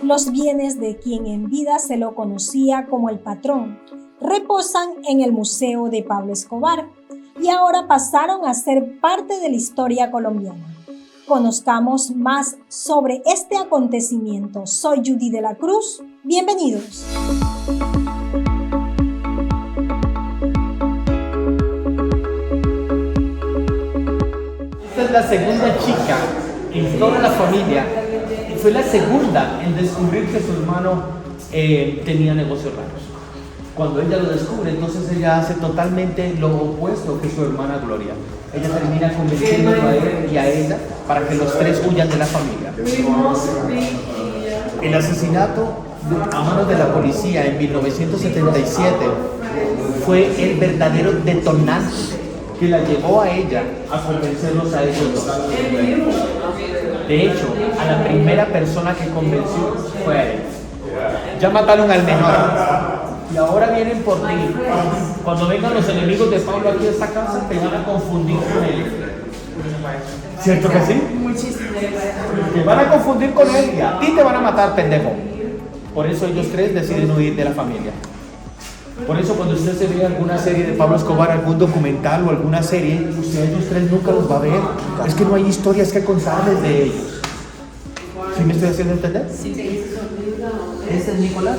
Los bienes de quien en vida se lo conocía como el patrón reposan en el Museo de Pablo Escobar y ahora pasaron a ser parte de la historia colombiana. Conozcamos más sobre este acontecimiento. Soy Judy de la Cruz. Bienvenidos. Esta es la segunda chica en toda la familia y fue la segunda en descubrir que su hermano tenía negocios raros. Cuando ella lo descubre, entonces ella hace totalmente lo opuesto que su hermana Gloria. Ella termina convenciéndolo a él y a ella para que los tres huyan de la familia. El asesinato a manos de la policía en 1977 fue el verdadero detonante que la llevó a ella a convencerlos a ellos dos. De hecho, a la primera persona que convenció fue a él. Ya mataron al menor y ahora vienen por ti. Cuando vengan los enemigos de Pablo aquí a esta casa, te van a confundir con él. ¿Cierto que sí? Te van a confundir con él y a ti te van a matar, pendejo. Por eso ellos tres deciden huir de la familia. Por eso cuando usted se ve alguna serie de Pablo Escobar, algún documental o alguna serie, usted a ellos tres nunca los va a ver. Es que no hay historias que contarles de ellos. ¿Sí me estoy haciendo entender? Sí. Este es Nicolás,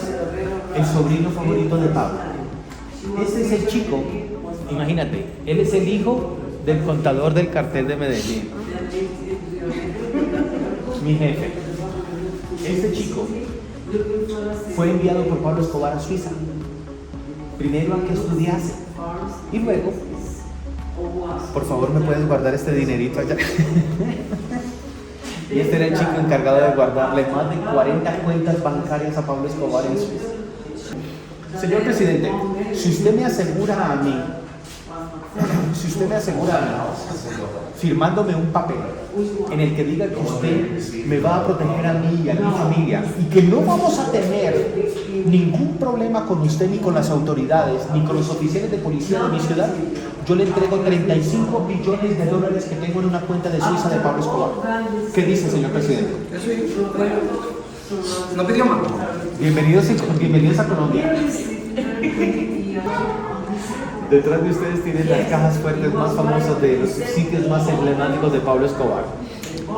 el sobrino favorito de Pablo. Este es el chico, imagínate, él es el hijo del contador del cartel de Medellín. Mi jefe. Este chico fue enviado por Pablo Escobar a Suiza. Primero a que estudiase y luego, por favor, ¿me puedes guardar este dinerito allá? Y este era el chico encargado de guardarle más de 40 cuentas bancarias a Pablo Escobar en Suiza. Señor presidente, si usted me asegura a mí, firmándome un papel en el que diga que usted me va a proteger a mí y a mi familia y que no vamos a tener ningún problema con usted ni con las autoridades ni con los oficiales de policía de mi ciudad, yo le entrego 35 billones de dólares que tengo en una cuenta de Suiza de Pablo Escobar. ¿Qué dice, señor presidente? ¿No pidió más? Bienvenidos a Colombia. Detrás de ustedes tienen las cajas fuertes más famosas de los sitios más emblemáticos de Pablo Escobar.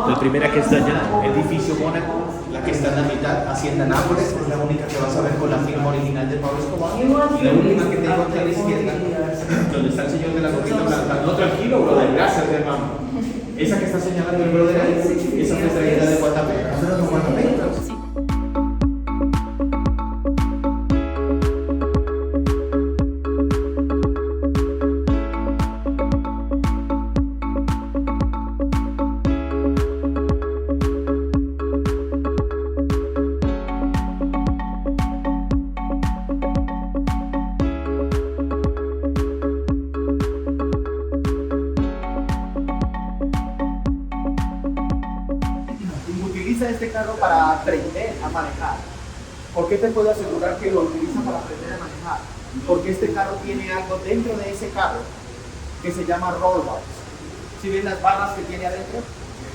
La primera que está allá, edificio Mónaco, la que está en la mitad, Hacienda Nápoles, es la única que vas a ver con la firma original de Pablo Escobar. Y la última que tengo aquí a la izquierda, donde está el señor de la gorrita blanca. No, tranquilo, brother, gracias, hermano. Esa que está señalando el brother ahí, esa fue traída de Guatapé. ¿Eso era de Guatapé? Este carro para aprender a manejar. ¿Por qué te puedo asegurar que lo utiliza para aprender a manejar? Porque este carro tiene algo dentro de ese carro que se llama roll bars. ¿Sí ven las barras que tiene adentro?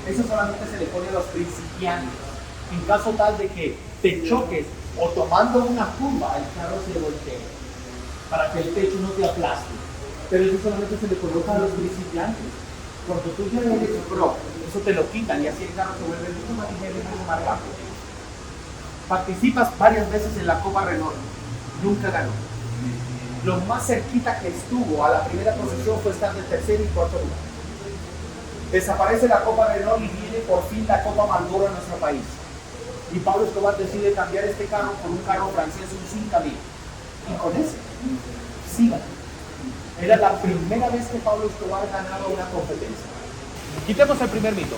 Eso solamente se le pone a los principiantes. En caso tal de que te choques o tomando una curva, el carro se voltea para que el techo no te aplaste. Pero eso solamente se le coloca a los principiantes. Cuando tú ya eres pro, eso te lo quitan y así el carro se vuelve mucho más ligero y mucho más rápido. Participas varias veces en la Copa Renault, nunca ganó. Lo más cerquita que estuvo a la primera posición fue estar de tercer y cuarto lugar. Desaparece la Copa Renault y viene por fin la Copa Marlboro a nuestro país. Y Pablo Escobar decide cambiar este carro por un carro francés, un 5000. Y con ese, siga. Era la primera vez que Pablo Escobar ganaba una competencia. Quitemos el primer mito.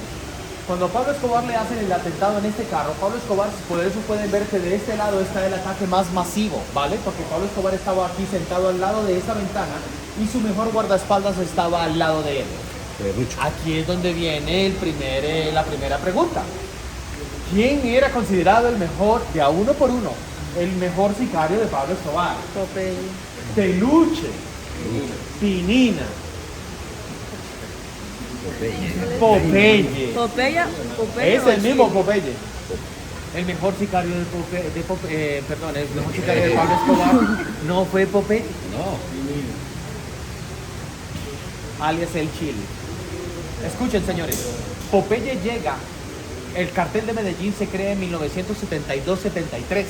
Cuando a Pablo Escobar le hacen el atentado en este carro, Pablo Escobar, por eso pueden ver que de este lado está el ataque más masivo, ¿vale? Porque Pablo Escobar estaba aquí sentado al lado de esa ventana y su mejor guardaespaldas estaba al lado de él. Aquí es donde viene la primera pregunta. ¿Quién era considerado el mejor, de a uno por uno, el mejor sicario de Pablo Escobar? Popeye. Peluche. Pinina. Popeye. Popeye. Es el mismo Popeye. El mejor sicario de el mejor sicario de Pablo Escobar no fue Popeye. No. Alias el Chile. Escuchen, señores. Popeye llega, el cartel de Medellín se crea en 1972-73.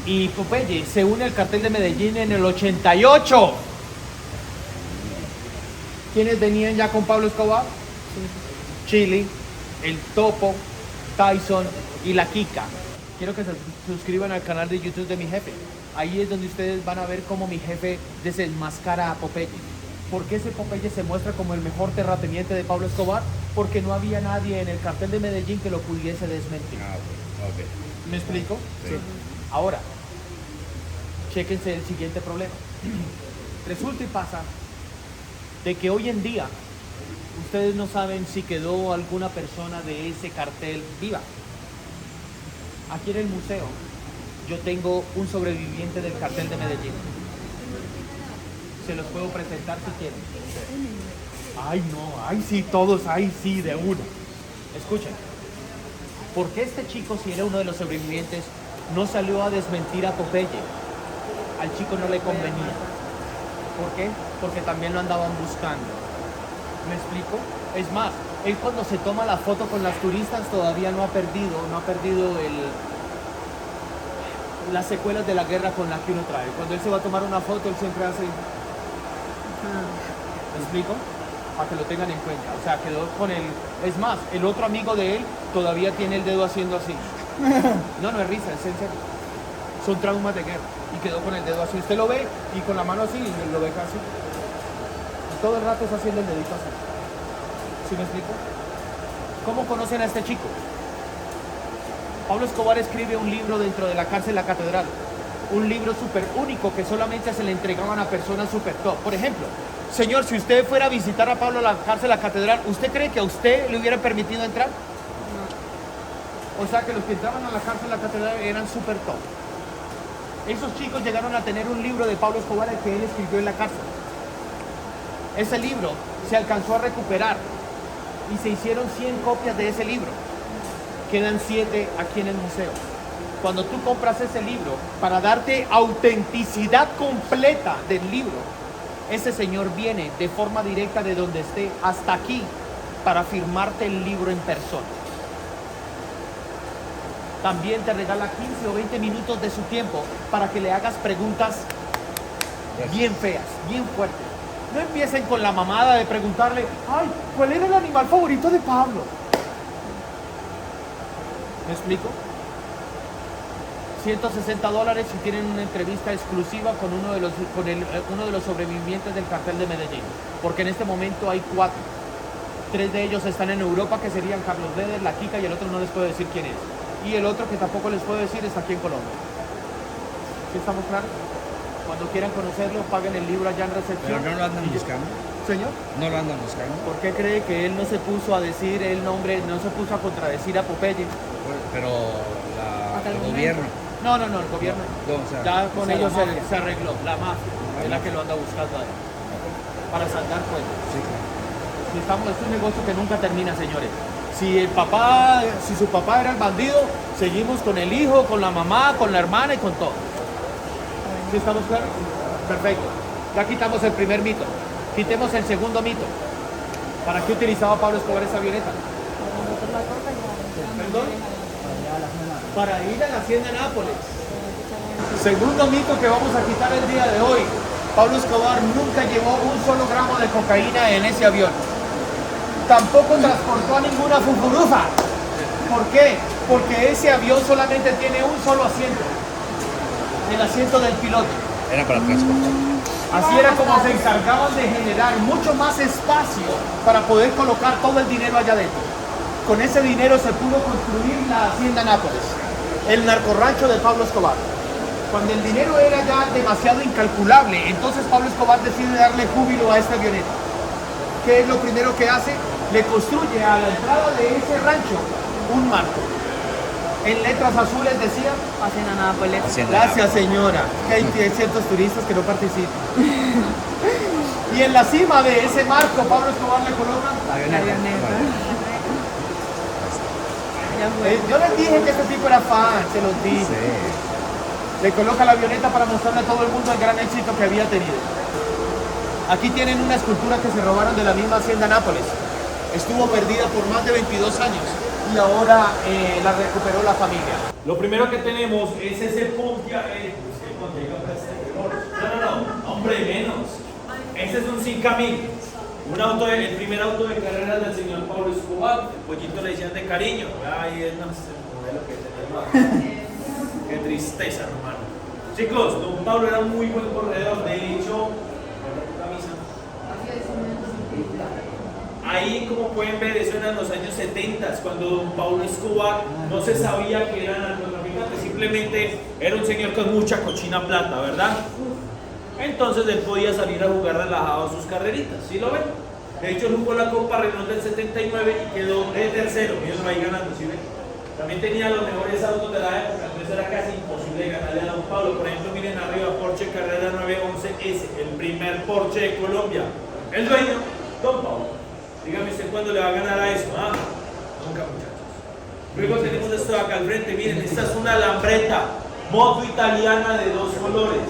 Y Popeye se une al cartel de Medellín en el 88. ¿Quiénes venían ya con Pablo Escobar? Chile, el Topo, Tyson y la Kika. Quiero que se suscriban al canal de YouTube de mi jefe. Ahí es donde ustedes van a ver cómo mi jefe desenmascara a Popeye. ¿Por qué ese Popeye se muestra como el mejor terrateniente de Pablo Escobar? Porque no había nadie en el cartel de Medellín que lo pudiese desmentir. Okay. ¿Me explico? Sí. Ahora, chéquense el siguiente problema. Resulta y pasa de que hoy en día ustedes no saben si quedó alguna persona de ese cartel viva. Aquí en el museo yo tengo un sobreviviente del cartel de Medellín. Se los puedo presentar si quieren. Ay, no, ay, sí, todos, ay, sí, de uno. Escuchen, ¿por qué este chico, si era uno de los sobrevivientes, no salió a desmentir a Popeye? Al chico no le convenía. ¿Por qué? Porque también lo andaban buscando. ¿Me explico? Es más, él cuando se toma la foto con las turistas todavía no ha perdido las secuelas de la guerra con la que uno trae. Cuando él se va a tomar una foto, él siempre hace... ¿Me explico? Para que lo tengan en cuenta. O sea, quedó con el... Es más, el otro amigo de él todavía tiene el dedo haciendo así. No, no es risa, es en serio. Son traumas de guerra. Y quedó con el dedo así. Usted lo ve y con la mano así y lo ve casi. Y todo el rato está haciendo el dedito así. ¿Sí me explico? ¿Cómo conocen a este chico? Pablo Escobar escribe un libro dentro de la cárcel La Catedral. Un libro súper único que solamente se le entregaban a personas súper top. Por ejemplo, señor, si usted fuera a visitar a Pablo a la cárcel La Catedral, ¿usted cree que a usted le hubiera permitido entrar? No. O sea que los que entraban a la cárcel La Catedral eran súper top. Esos chicos llegaron a tener un libro de Pablo Escobar el que él escribió en la cárcel. Ese libro se alcanzó a recuperar y se hicieron 100 copias de ese libro. Quedan 7 aquí en el museo. Cuando tú compras ese libro, para darte autenticidad completa del libro, ese señor viene de forma directa de donde esté hasta aquí para firmarte el libro en persona. También te regala 15 o 20 minutos de su tiempo para que le hagas preguntas bien feas, bien fuertes. No empiecen con la mamada de preguntarle, ay, ¿cuál era el animal favorito de Pablo? ¿Me explico? $160 si tienen una entrevista exclusiva con uno de los sobrevivientes del cartel de Medellín. Porque en este momento hay 4. 3 de ellos están en Europa, que serían Carlos Leder, la Kika, y el otro no les puedo decir quién es. Y el otro que tampoco les puedo decir está aquí en Colombia. ¿Sí estamos claros? Cuando quieran conocerlo, paguen el libro allá en recepción. ¿Pero no lo andan buscando? ¿Señor? ¿No lo andan buscando? ¿Por qué cree que él no se puso a decir el nombre, no se puso a contradecir a Popeye? Pero el gobierno. No, el gobierno. No, o sea, ya con ellos se arregló. La mafia es la que lo anda buscando ahí. Para saldar cuentas. Sí, claro. Es un negocio que nunca termina, señores. Si su papá era el bandido, seguimos con el hijo, con la mamá, con la hermana y con todo. ¿Sí estamos claros? Perfecto. Ya quitamos el primer mito. Quitemos el segundo mito. ¿Para qué utilizaba Pablo Escobar esa avioneta? ¿Perdón? Para ir a la hacienda Nápoles. Segundo mito que vamos a quitar el día de hoy. Pablo Escobar nunca llevó un solo gramo de cocaína en ese avión. Tampoco transportó a ninguna fufurufa. ¿Por qué? Porque ese avión solamente tiene un solo asiento. El asiento del piloto. Era para transportar. Así era como se encargaban de generar mucho más espacio para poder colocar todo el dinero allá adentro. Con ese dinero se pudo construir la hacienda Nápoles, el narcorrancho de Pablo Escobar. Cuando el dinero era ya demasiado incalculable, entonces Pablo Escobar decide darle júbilo a esta avioneta. ¿Qué es lo primero que hace? Le construye a la entrada de ese rancho un marco. En letras azules decía Hacienda Nápoles. gracias, señora. Que hay ciertos turistas que no participan. Y en la cima de ese marco, Pablo Escobar le coloca La avioneta. Yo les dije que este tipo era fan, se los dije. Sí. Le coloca la avioneta para mostrarle a todo el mundo el gran éxito que había tenido. Aquí tienen una escultura que se robaron de la misma hacienda Nápoles. Estuvo perdida por más de 22 años y ahora la recuperó la familia. Lo primero que tenemos es ese Pontiac. No, hombre, menos. Ese es un 5000. El primer auto de carrera del señor Pablo Escobar. El pollito le decían de cariño. Ay, es el modelo que tenemos. Qué tristeza, hermano. Chicos, don Pablo era muy buen corredor. De hecho, ahí, como pueden ver, eso era en los años 70, cuando don Pablo Escobar no se sabía que era narcotraficante, simplemente era un señor con mucha cochina plata, ¿verdad? Entonces él podía salir a jugar relajado sus carreritas, ¿sí lo ven? De hecho, él jugó la Copa Renault del 79 y quedó de tercero, mírenlo ahí ganando, ¿sí ven? También tenía los mejores autos de la época, entonces era casi imposible ganarle a don Pablo. Por ejemplo, miren arriba, Porsche Carrera 911S, el primer Porsche de Colombia. El dueño, don Pablo. Dígame usted cuándo le va a ganar a eso, ¿ah? Nunca, muchachos. Luego tenemos esto de acá al frente, miren, esta es una Lambretta, moto italiana de 2 colores.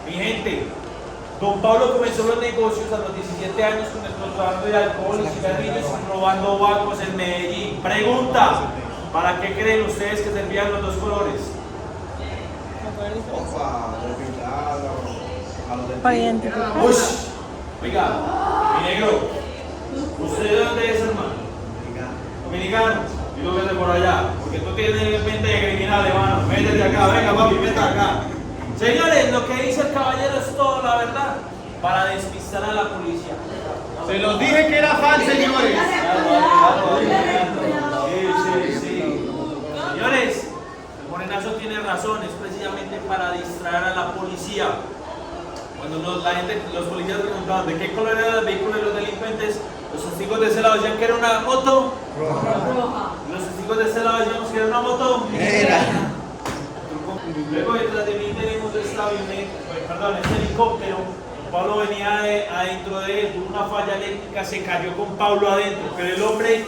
Mi gente, don Pablo comenzó los negocios a los 17 años con el contrabando de alcohol y cigarrillos y robando bancos en Medellín. Pregunta, ¿para qué creen ustedes que servían los 2 colores? Para identificar. Ush, oiga, mi negro. ¿Usted de dónde es, hermano? Dominicano. Y lo vende por allá. Porque tú tienes mente de criminal, hermano. Métete acá, venga, papi, vete acá. Señores, lo que dice el caballero es todo, la verdad. Para despistar a la policía. Se los dije que era fan, señores. Sí. Señores, el morenazo tiene razón. Es precisamente para distraer a la policía. Cuando los policías preguntaban de qué color eran los vehículos de los delincuentes, los testigos de ese lado decían que era una moto roja. Los testigos de ese lado decían que era una moto negra. Luego detrás de mí tenemos este helicóptero. Pablo venía adentro de él, tuvo una falla eléctrica, se cayó con Pablo adentro, pero el hombre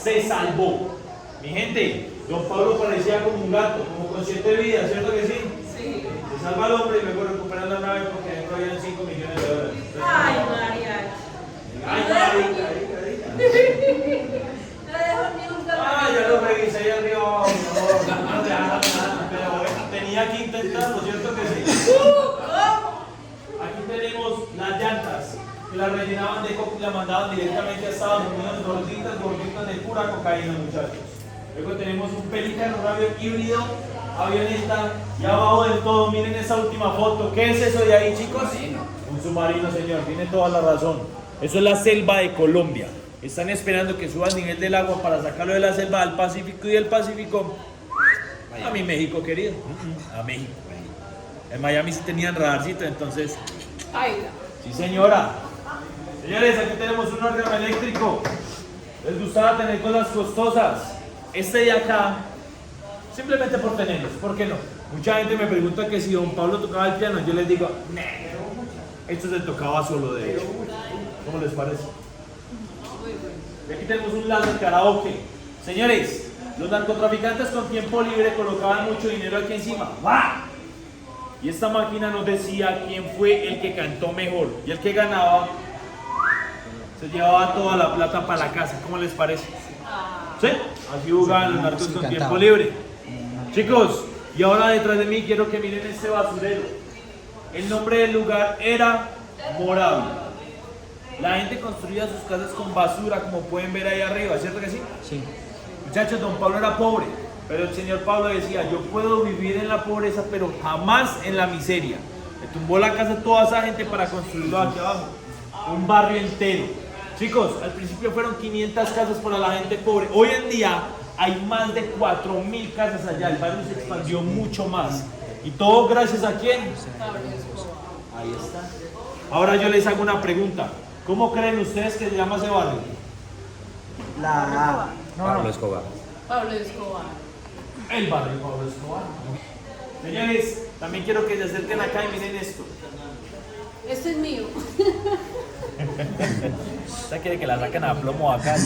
se salvó. Mi gente, don Pablo parecía como un gato, como con 7 vidas, ¿cierto que sí? Sí. Se salva el hombre y luego recupera la nave porque dentro habían 5 millones de dólares. Ay, María. Ay, Marita. No dejo ni un dólar. Ah, yo lo revisé ahí arriba abajo, no te hagas nada, pero tenía que intentarlo, ¿cierto que sí? Aquí tenemos las llantas, que las rellenaban de coca y las mandaban directamente a Estados Unidos, gorditas de pura cocaína, muchachos. Luego tenemos un Pelican, un avión híbrido, avioneta, y abajo del todo, miren esa última foto. ¿Qué es eso de ahí, chicos? Un submarino, señor, tiene toda la razón. Eso es la selva de Colombia. Están esperando que suba el nivel del agua para sacarlo de la selva al Pacífico y del Pacífico a mi México querido, a México. En Miami sí tenían radarcito, entonces. Sí, señora. Señores, aquí tenemos un órgano eléctrico. Les gustaba tener cosas costosas. Este de acá, simplemente por tenerlos, ¿por qué no? Mucha gente me pregunta que si don Pablo tocaba el piano, yo les digo, esto se tocaba solo, de hecho. ¿Cómo les parece? Y aquí tenemos un láser karaoke. Señores, los narcotraficantes con tiempo libre colocaban mucho dinero aquí encima. ¡Wow! Y esta máquina nos decía quién fue el que cantó mejor. Y el que ganaba se llevaba toda la plata para la casa. ¿Cómo les parece? ¿Sí? Así jugaban los narcos con tiempo libre. Chicos, y ahora detrás de mí quiero que miren este basurero. El nombre del lugar era Moravia. La gente construía sus casas con basura, como pueden ver ahí arriba, ¿cierto que sí? Sí. Muchachos, don Pablo era pobre, pero el señor Pablo decía, yo puedo vivir en la pobreza, pero jamás en la miseria. Le tumbó la casa a toda esa gente para construirlo aquí abajo. Un barrio entero. Chicos, al principio fueron 500 casas para la gente pobre. Hoy en día hay más de 4.000 casas allá. El barrio se expandió mucho más. ¿Y todo gracias a quién? Ahí está. Ahora yo les hago una pregunta. ¿Cómo creen ustedes que se llama ese barrio? Pablo Escobar. Pablo Escobar. El barrio Pablo Escobar. Señores, también quiero que se acerquen acá y miren esto. Este es mío. ¿Usted quiere que la saquen a plomo acá?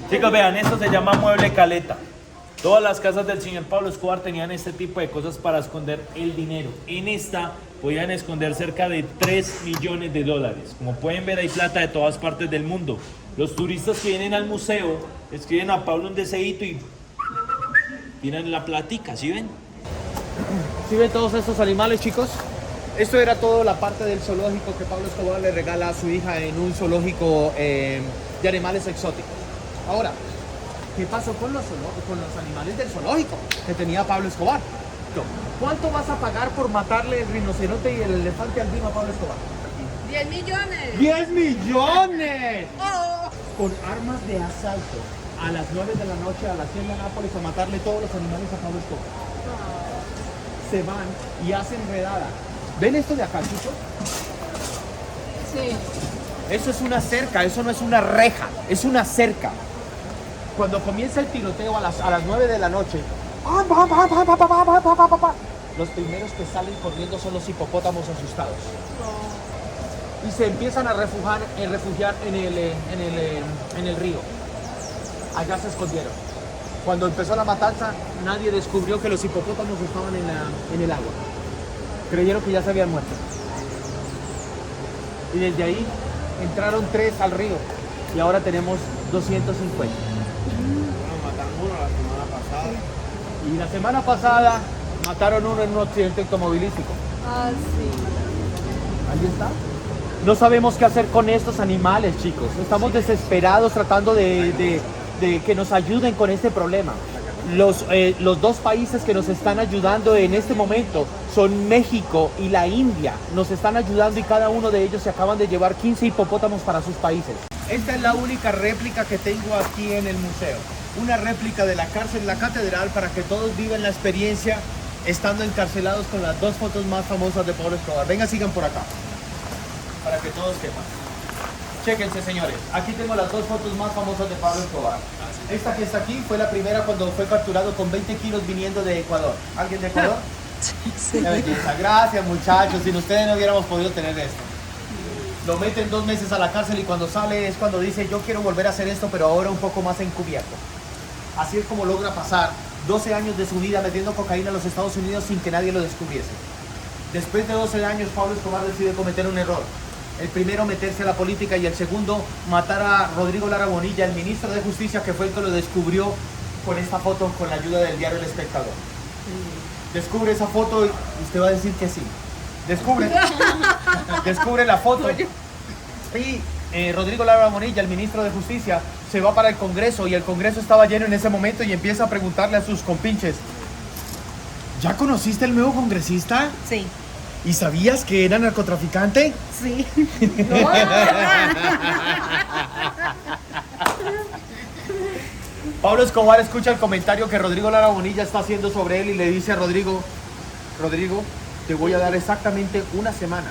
Chicos, vean, esto se llama mueble caleta. Todas las casas del señor Pablo Escobar tenían este tipo de cosas para esconder el dinero. En esta podían esconder cerca de 3 millones de dólares. Como pueden ver, hay plata de todas partes del mundo. Los turistas que vienen al museo escriben a Pablo un deseíto y tiran la platica, ¿sí ven? ¿Sí ven todos estos animales, chicos? Esto era toda la parte del zoológico que Pablo Escobar le regala a su hija en un zoológico de animales exóticos. Ahora, ¿qué pasó con los animales del zoológico que tenía Pablo Escobar? ¿Cuánto vas a pagar por matarle el rinoceronte y el elefante albino a Pablo Escobar? 10 millones. ¡10 millones! Con armas de asalto a las 9 de la noche a la hacienda Nápoles a matarle todos los animales a Pablo Escobar. Se van y hacen redada. ¿Ven esto de acá, chicos? Sí. Eso es una cerca, eso no es una reja, es una cerca. Cuando comienza el tiroteo a las 9 de la noche, los primeros que salen corriendo son los hipopótamos asustados. Y se empiezan a refugiar en el río. Allá se escondieron. Cuando empezó la matanza, nadie descubrió que los hipopótamos estaban en el agua. Creyeron que ya se habían muerto. Y desde ahí entraron 3 al río. Y ahora tenemos 250. Mataron uno la semana pasada. Y la semana pasada mataron uno en un accidente automovilístico. Ah, sí. Ahí está. No sabemos qué hacer con estos animales, chicos. Estamos desesperados tratando de que nos ayuden con este problema. Los 2 países que nos están ayudando en este momento son México y la India. Nos están ayudando y cada uno de ellos se acaban de llevar 15 hipopótamos para sus países. Esta es la única réplica que tengo aquí en el museo. Una réplica de la cárcel, la catedral, para que todos vivan la experiencia estando encarcelados con las 2 fotos más famosas de Pablo Escobar. Venga, sigan por acá, para que todos sepan. Chéquense, señores. Aquí tengo las 2 fotos más famosas de Pablo Escobar. Esta que está aquí fue la primera cuando fue capturado con 20 kilos viniendo de Ecuador. ¿Alguien de Ecuador? Sí. Qué belleza. Gracias, muchachos. Sin ustedes no hubiéramos podido tener esto. Lo meten 2 meses a la cárcel y cuando sale es cuando dice yo quiero volver a hacer esto, pero ahora un poco más encubierto. Así es como logra pasar 12 años de su vida metiendo cocaína a los Estados Unidos sin que nadie lo descubriese. Después de 12 años, Pablo Escobar decide cometer un error. El primero, meterse a la política, y el segundo, matar a Rodrigo Lara Bonilla, el ministro de Justicia, que fue el que lo descubrió con esta foto con la ayuda del diario El Espectador. Descubre esa foto y usted va a decir que sí. Descubre la foto. Y Rodrigo Lara Bonilla, el ministro de Justicia, se va para el Congreso y el Congreso estaba lleno en ese momento y empieza a preguntarle a sus compinches: ¿ya conociste el nuevo congresista? Sí. ¿Y sabías que era narcotraficante? Sí. Pablo Escobar escucha el comentario que Rodrigo Lara Bonilla está haciendo sobre él y le dice a Rodrigo: Rodrigo, te voy a dar exactamente 1 semana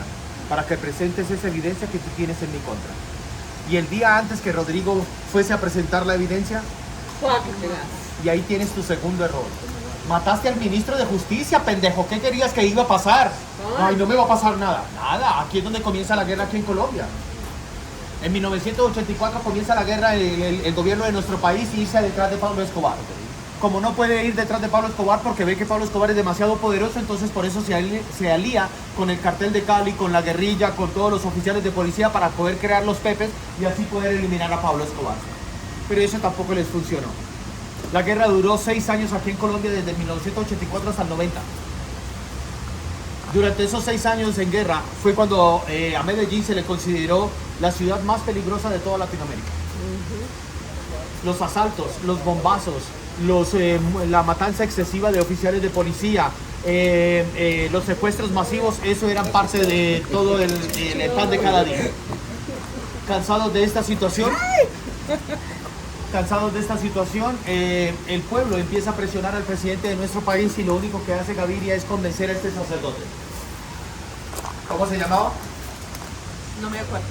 para que presentes esa evidencia que tú tienes en mi contra. Y el día antes que Rodrigo fuese a presentar la evidencia, y ahí tienes tu segundo error. Mataste al ministro de Justicia, pendejo. ¿Qué querías que iba a pasar? Ay, no me va a pasar nada. Nada, aquí es donde comienza la guerra aquí en Colombia. En 1984 comienza la guerra, el gobierno de nuestro país irse detrás de Pablo Escobar. Como no puede ir detrás de Pablo Escobar porque ve que Pablo Escobar es demasiado poderoso, entonces por eso se alía con el cartel de Cali, con la guerrilla, con todos los oficiales de policía para poder crear los pepes y así poder eliminar a Pablo Escobar. Pero eso tampoco les funcionó. La guerra duró 6 años aquí en Colombia, desde 1984 hasta el 90. Durante esos 6 años en guerra fue cuando a Medellín se le consideró la ciudad más peligrosa de toda Latinoamérica. Los asaltos, los bombazos, la matanza excesiva de oficiales de policía, los secuestros masivos, eso eran parte de todo el pan de cada día. Cansados de esta situación, el pueblo empieza a presionar al presidente de nuestro país y lo único que hace Gaviria es convencer a este sacerdote. ¿Cómo se llamaba? No me acuerdo.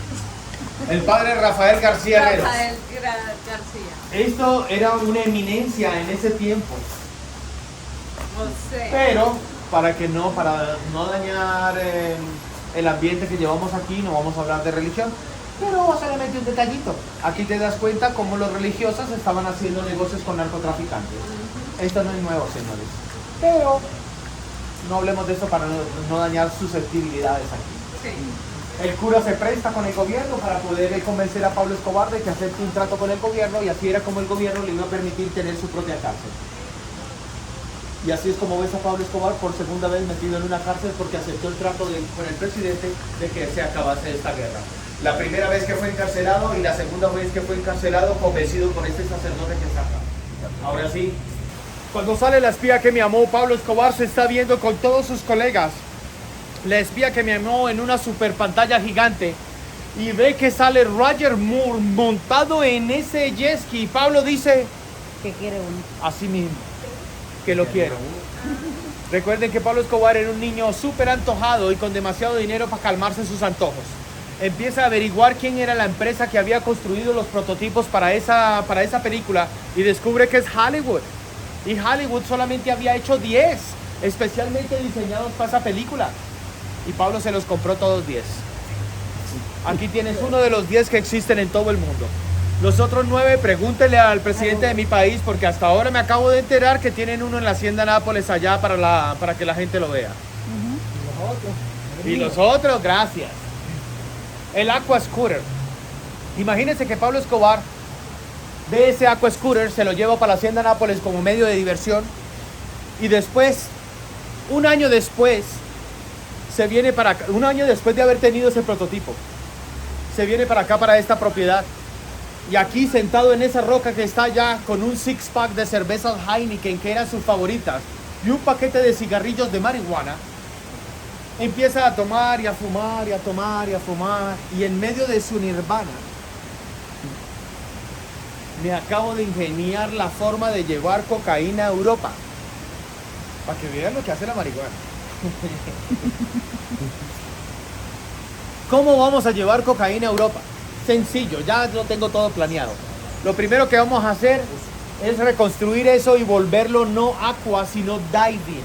El padre Rafael García Herreros. Rafael García. Esto era una eminencia en ese tiempo. O sea. Pero para no dañar el ambiente que llevamos aquí, no vamos a hablar de religión. Pero solamente un detallito. Aquí te das cuenta cómo los religiosos estaban haciendo negocios con narcotraficantes. Esto no es nuevo, señores. Pero no hablemos de eso para no dañar susceptibilidades aquí. Sí. El cura se presta con el gobierno para poder convencer a Pablo Escobar de que acepte un trato con el gobierno, y así era como el gobierno le iba a permitir tener su propia cárcel. Y así es como ves a Pablo Escobar por segunda vez metido en una cárcel porque aceptó el trato con el presidente de que se acabase esta guerra. La primera vez que fue encarcelado y la segunda vez que fue encarcelado convencido por este sacerdote que está acá. Ahora sí, cuando sale la espía que me amó, Pablo Escobar se está viendo con todos sus colegas. La espía que me amó en una super pantalla gigante y ve que sale Roger Moore montado en ese jet ski. Pablo dice, ¿Qué quiere uno? así mismo, que lo quiero. Recuerden que Pablo Escobar era un niño súper antojado y con demasiado dinero para calmarse sus antojos. Empieza a averiguar quién era la empresa que había construido los prototipos para esa película y descubre que es Hollywood. Y Hollywood solamente había hecho 10, especialmente diseñados para esa película. Y Pablo se los compró todos 10. Aquí tienes uno de los 10 que existen en todo el mundo. Los otros 9, pregúntele al presidente de mi país, porque hasta ahora me acabo de enterar que tienen uno en la Hacienda Nápoles allá para que la gente lo vea. Y los otros, gracias. El Aqua Scooter. Imagínense que Pablo Escobar ve ese Aqua Scooter, se lo lleva para la Hacienda Nápoles como medio de diversión, y después, un año después de haber tenido ese prototipo, se viene para acá, para esta propiedad, y aquí sentado en esa roca que está allá con un six pack de cervezas Heineken que eran sus favoritas y un paquete de cigarrillos de marihuana, empieza a tomar y a fumar y a tomar y a fumar, y en medio de su nirvana me acabo de ingeniar la forma de llevar cocaína a Europa, para que vean lo que hace la marihuana. ¿Cómo vamos a llevar cocaína a Europa? Sencillo, ya lo tengo todo planeado. Lo primero que vamos a hacer es reconstruir eso y volverlo no aqua, sino diving.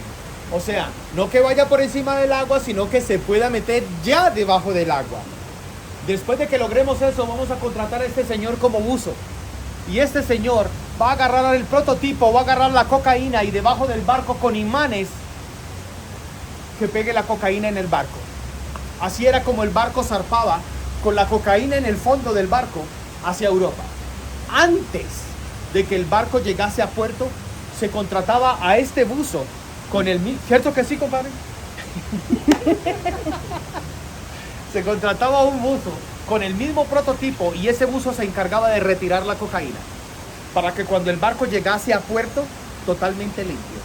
O sea, no que vaya por encima del agua, sino que se pueda meter ya debajo del agua. Después de que logremos eso, vamos a contratar a este señor como buzo. Y este señor va a agarrar el prototipo, va a agarrar la cocaína y debajo del barco con imanes que pegue la cocaína en el barco. Así era como el barco zarpaba, con la cocaína en el fondo del barco hacia Europa. Antes de que el barco llegase a puerto, se contrataba a este buzo con el mismo... ¿Cierto que sí, compadre? Se contrataba a un buzo con el mismo prototipo y ese buzo se encargaba de retirar la cocaína para que cuando el barco llegase a puerto, totalmente limpio.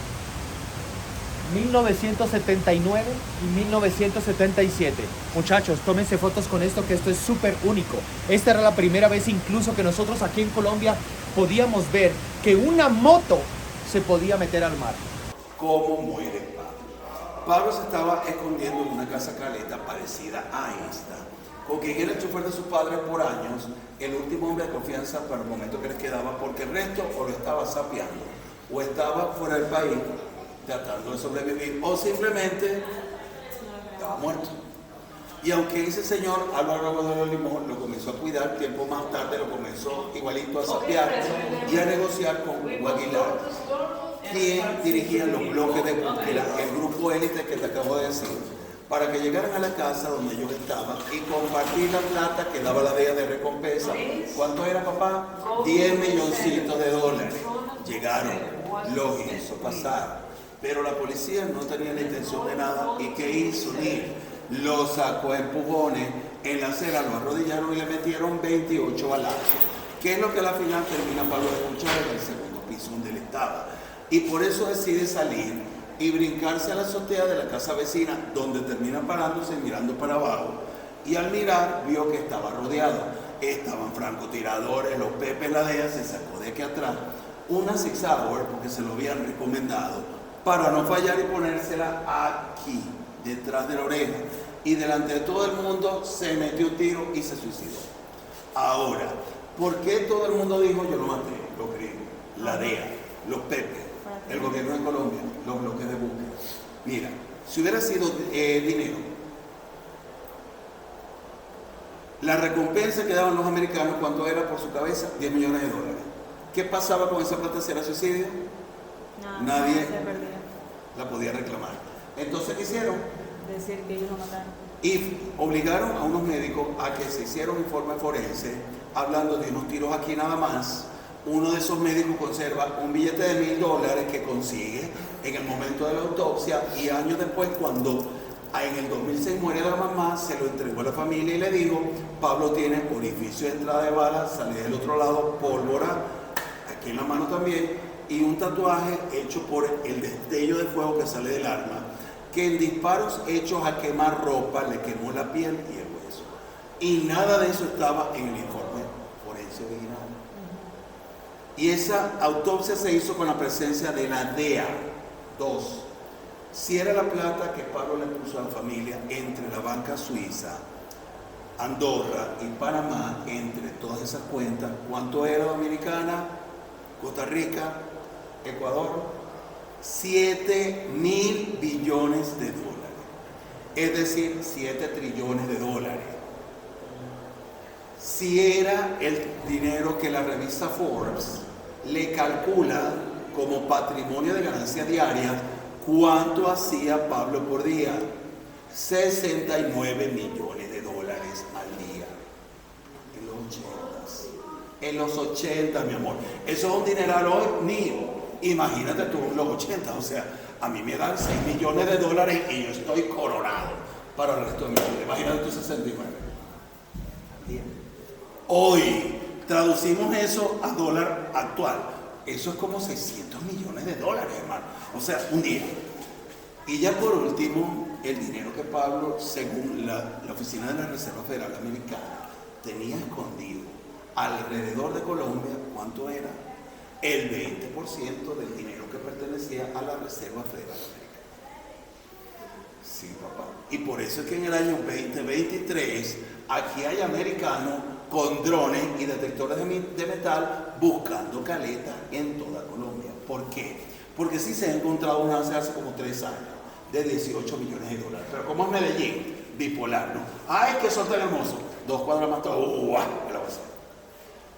1979 y 1977. Muchachos, tómense fotos con esto, que esto es súper único. Esta era la primera vez incluso que nosotros aquí en Colombia podíamos ver que una moto se podía meter al mar. ¿Cómo muere Pablo? Pablo se estaba escondiendo en una casa caleta parecida a esta, con quien era el chofer de su padre por años, el último hombre de confianza para el momento que les quedaba, porque el resto o lo estaba sapeando, o estaba fuera del país, tratando de sobrevivir, o simplemente estaba muerto. Y aunque ese señor Álvaro Rodríguez Limón lo comenzó a cuidar, tiempo más tarde lo comenzó igualito a sapear y a negociar con Hugo Aguilar, quien dirigía los bloques de búsqueda, el grupo élite que te acabo de decir, para que llegaran a la casa donde ellos estaban y compartir la plata que daba la DEA de recompensa. ¿Cuánto era, papá? 10 milloncitos de dólares. Llegaron, los hizo pasar. Pero la policía no tenía la intención de nada. ¿Y qué hizo? Lo sacó a empujones en la acera, lo arrodillaron y le metieron 28 balazos. ¿Qué es lo que a la final termina Pablo de escuchar en el segundo piso donde él estaba? Y por eso decide salir y brincarse a la azotea de la casa vecina, donde termina parándose y mirando para abajo. Y al mirar vio que estaba rodeado. Estaban francotiradores, los Pepes, la DEA, se sacó de aquí atrás una Six Hour, porque se lo habían recomendado, para no fallar y ponérsela aquí, detrás de la oreja. Y delante de todo el mundo se metió un tiro y se suicidó. Ahora, ¿por qué todo el mundo dijo yo lo maté? Los gringos, la DEA, los Pepe, el gobierno de Colombia, los bloques de búsqueda. Mira, si hubiera sido dinero, la recompensa que daban los americanos, ¿cuánto era por su cabeza? 10 millones de dólares. ¿Qué pasaba con esa plata? ¿Era suicidio? nadie Se perdía. la podía reclamar. Entonces, ¿qué hicieron? Decir que ellos lo mataron. Y obligaron a unos médicos a que se hiciera un informe forense hablando de unos tiros aquí nada más. Uno de esos médicos conserva un billete de $1000 que consigue en el momento de la autopsia, y años después, cuando en el 2006 muere la mamá, se lo entregó a la familia y le dijo: Pablo tiene orificio de entrada de bala, salida del otro lado, pólvora, aquí en la mano también, y un tatuaje hecho por el destello de fuego que sale del arma, que en disparos hechos a quemar ropa le quemó la piel y el hueso. Y nada de eso estaba en el informe forense original. Y esa autopsia se hizo con la presencia de la DEA. 2. Si era la plata que Pablo le puso a la familia entre la banca suiza, Andorra y Panamá, entre todas esas cuentas, ¿cuánto era Dominicana, Costa Rica, Ecuador? 7.000 billones de dólares. Es decir, 7 trillones de dólares. Si era el dinero que la revista Forbes le calcula como patrimonio de ganancia diaria, ¿cuánto hacía Pablo por día? 69 millones de dólares al día. En los 80. En los 80, mi amor. Eso es un dineral hoy mío. Imagínate tú en los 80. O sea, a mí me dan 6 millones de dólares y yo estoy coronado para el resto de mi vida. Imagínate tú 69. Hoy traducimos eso a dólar actual. Eso es como 600 millones de dólares, hermano. O sea, un día. Y ya por último, el dinero que Pablo, según la Oficina de la Reserva Federal Americana, tenía escondido alrededor de Colombia, ¿cuánto era? El 20% del dinero que pertenecía a la Reserva Federal Americana. Sí, papá. Y por eso es que en el año 2023, aquí hay americanos con drones y detectores de metal buscando caletas en toda Colombia. ¿Por qué? Porque sí se ha encontrado una hace como 3 años de 18 millones de dólares. Pero como es Medellín, bipolar, ¿no? ¡Ay, qué sol tan hermoso! 2 cuadras más todo, ¡guau! El aguacero.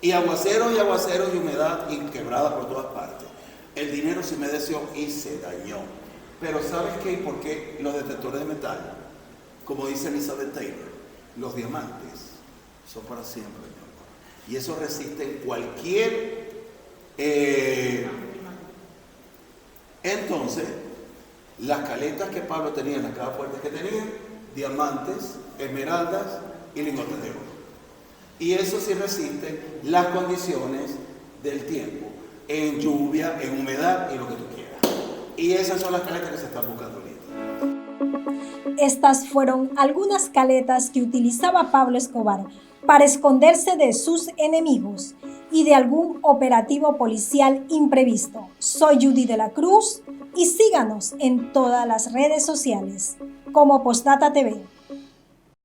Y aguaceros y humedad y quebrada por todas partes. El dinero se humedeció y se dañó. Pero ¿sabes qué? ¿Y por qué los detectores de metal? Como dice Elizabeth Taylor, los diamantes son para siempre, mi amor. Y eso resiste cualquier... Entonces, las caletas que Pablo tenía en las cajas fuertes que tenía, diamantes, esmeraldas y lingotes de oro. Y eso sí resiste las condiciones del tiempo, en lluvia, en humedad y lo que tú quieras. Y esas son las caletas que se están buscando ahorita. Estas fueron algunas caletas que utilizaba Pablo Escobar para esconderse de sus enemigos y de algún operativo policial imprevisto. Soy Judy de la Cruz y síganos en todas las redes sociales como Postdata TV.